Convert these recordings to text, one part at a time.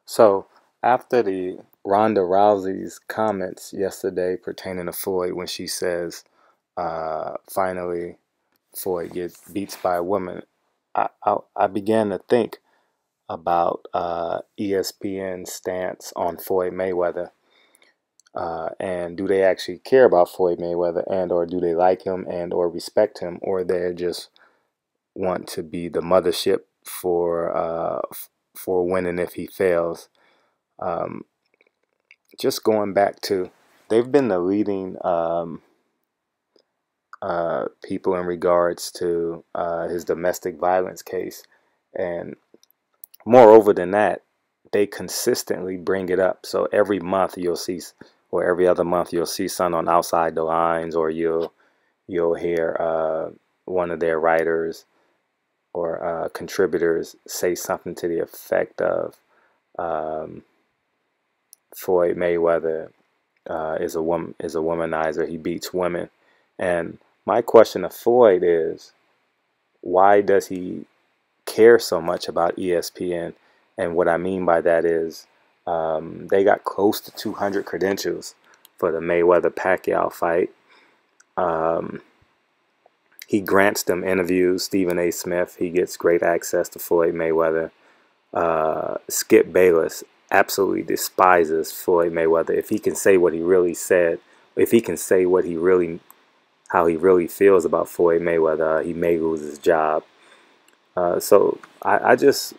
So after the Ronda Rousey's comments yesterday pertaining to Floyd when she says, finally Floyd gets beats by a woman, I began to think about ESPN's stance on Floyd Mayweather. And do they actually care about Floyd Mayweather, and or do they like him and or respect him, or they just want to be the mothership for winning if he fails? Um, just going back to, they've been the leading people in regards to his domestic violence case, and moreover than that, they consistently bring it up. So every month you'll see, or every other month you'll see something on Outside the Lines, or you'll hear one of their writers or contributors say something to the effect of um, Floyd Mayweather is a womanizer. He beats women. And my question to Floyd is, why does he care so much about ESPN? And what I mean by that is, they got close to 200 credentials for the Mayweather Pacquiao fight. Um, he grants them interviews. Stephen A. Smith, he gets great access to Floyd Mayweather. Skip Bayless absolutely despises Floyd Mayweather. If he can say what he really said, if he can say what he really, how he really feels about Floyd Mayweather, he may lose his job. So I just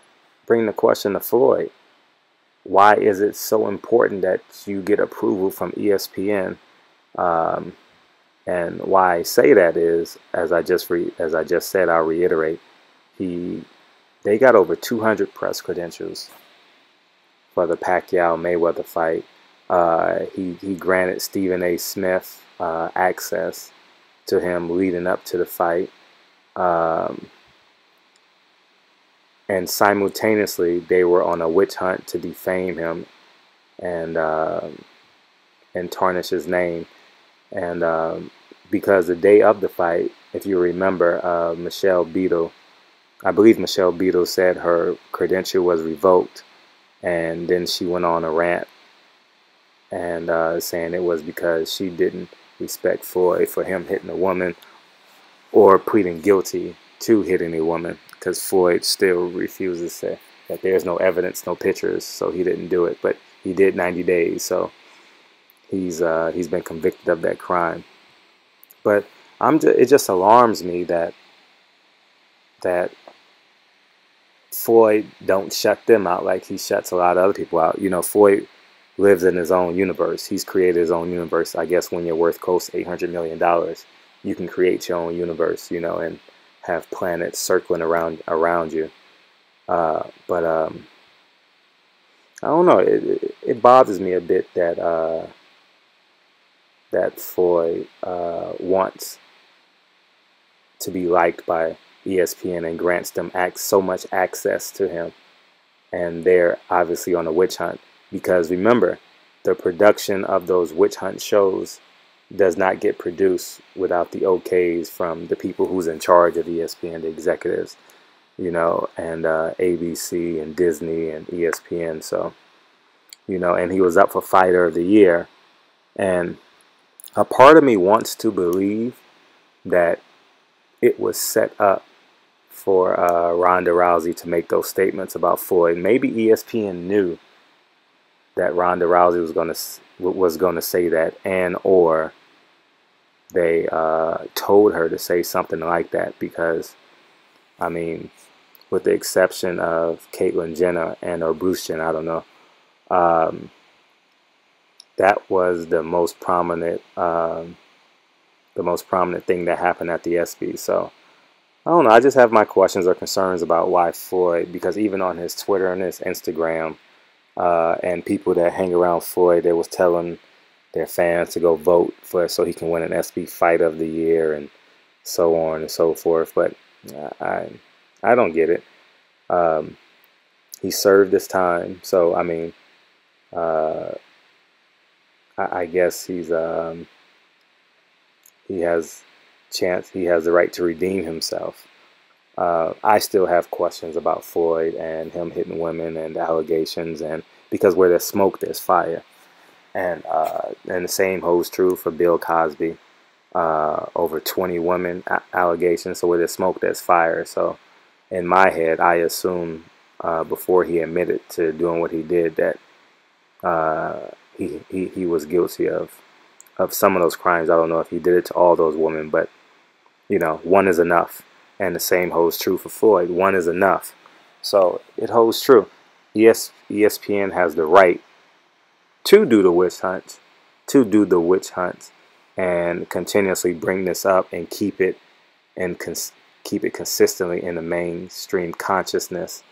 bring the question to Floyd. Why is it so important that you get approval from ESPN? Um, and why I say that is, as I just said, I'll reiterate. He They got over 200 press credentials for the Pacquiao Mayweather fight. He granted Stephen A. Smith access to him leading up to the fight. Um, and simultaneously, they were on a witch hunt to defame him and tarnish his name. And because the day of the fight, if you remember, Michelle Beadle, I believe Michelle Beadle said her credential was revoked, and then she went on a rant and saying it was because she didn't respect Floyd for him hitting a woman or pleading guilty to hitting a woman, because Floyd still refuses to say that there's no evidence, no pictures, so he didn't do it. But he did 90 days, so he's been convicted of that crime. But it just alarms me that Floyd don't shut them out like he shuts a lot of other people out. You know, Floyd lives in his own universe. He's created his own universe. I guess when you're worth close to $800 million, you can create your own universe, you know, and have planets circling around you. But I don't know. It bothers me a bit that Floyd wants to be liked by ESPN and grants them so much access to him, and they're obviously on a witch hunt. Because remember, the production of those witch hunt shows does not get produced without the okays from the people who's in charge of ESPN, the executives, you know, and ABC and Disney and ESPN. So, you know, and he was up for Fighter of the Year, and a part of me wants to believe that it was set up for Ronda Rousey to make those statements about Floyd. Maybe ESPN knew that Ronda Rousey was gonna say that, and or they told her to say something like that, because I mean, with the exception of Caitlyn Jenner and or Bruce Jenner, I don't know, that was the most prominent thing that happened at the ESPY. So I don't know. I just have my questions or concerns about why Floyd, because even on his Twitter and his Instagram, and people that hang around Floyd, they was telling their fans to go vote for so he can win an ESPY Fight of the Year and so on and so forth. But I I don't get it. Um, he served his time, so I mean, uh, I guess he has the right to redeem himself. I still have questions about Floyd and him hitting women and allegations, and because where there's smoke, there's fire. And the same holds true for Bill Cosby. Over 20 women allegations. So where there's smoke, there's fire. So in my head, I assume before he admitted to doing what he did that he was guilty of some of those crimes. I don't know if he did it to all those women, but one is enough. And the same holds true for Floyd. One is enough. So it holds true. ESPN has the right to do the witch hunts, and continuously bring this up and keep it consistently in the mainstream consciousness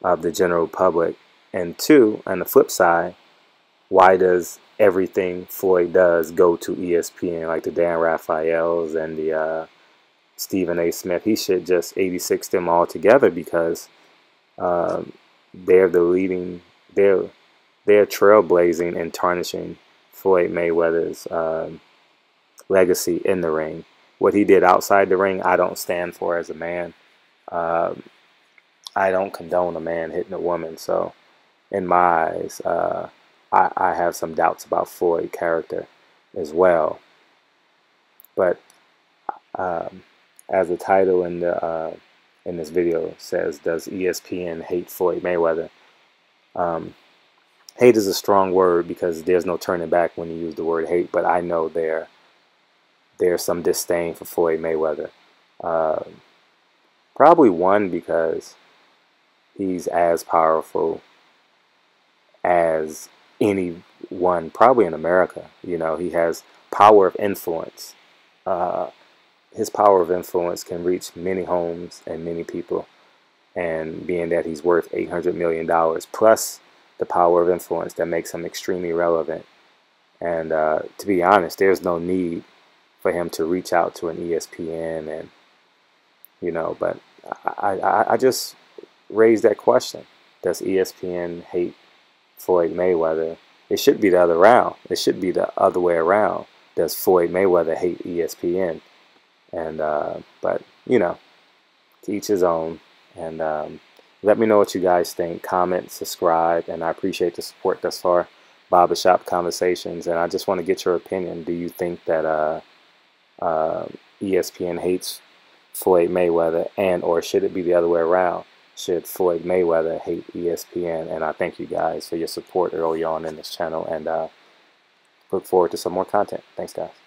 of the general public. And two, on the flip side, why does everything Floyd does go to ESPN, like the Dan Raphaels and the Stephen A. Smith? He should just 86 them all together, because they're the leading, they're trailblazing and tarnishing Floyd Mayweather's legacy in the ring. What he did outside the ring, I don't stand for as a man. I don't condone a man hitting a woman. So in my eyes, I have some doubts about Floyd's character as well. But as the title in this video says, does ESPN hate Floyd Mayweather? Hate is a strong word, because there's no turning back when you use the word hate. But I know there's some disdain for Floyd Mayweather. Probably one, because he's as powerful as anyone probably in America. He has power of influence. His power of influence can reach many homes and many people. And being that he's worth $800 million plus the power of influence, that makes him extremely relevant. And to be honest, there's no need for him to reach out to an ESPN, and but I just raised that question: does ESPN hate Floyd Mayweather? It should be the other round. It should be the other way around. Does Floyd Mayweather hate ESPN? And but to each his own. And let me know what you guys think. Comment, subscribe, and I appreciate the support thus far. Barbershop Conversations, and I just want to get your opinion. Do you think that ESPN hates Floyd Mayweather, or should it be the other way around? Should Floyd Mayweather hate ESPN? And I thank you guys for your support early on in this channel, and look forward to some more content. Thanks, guys.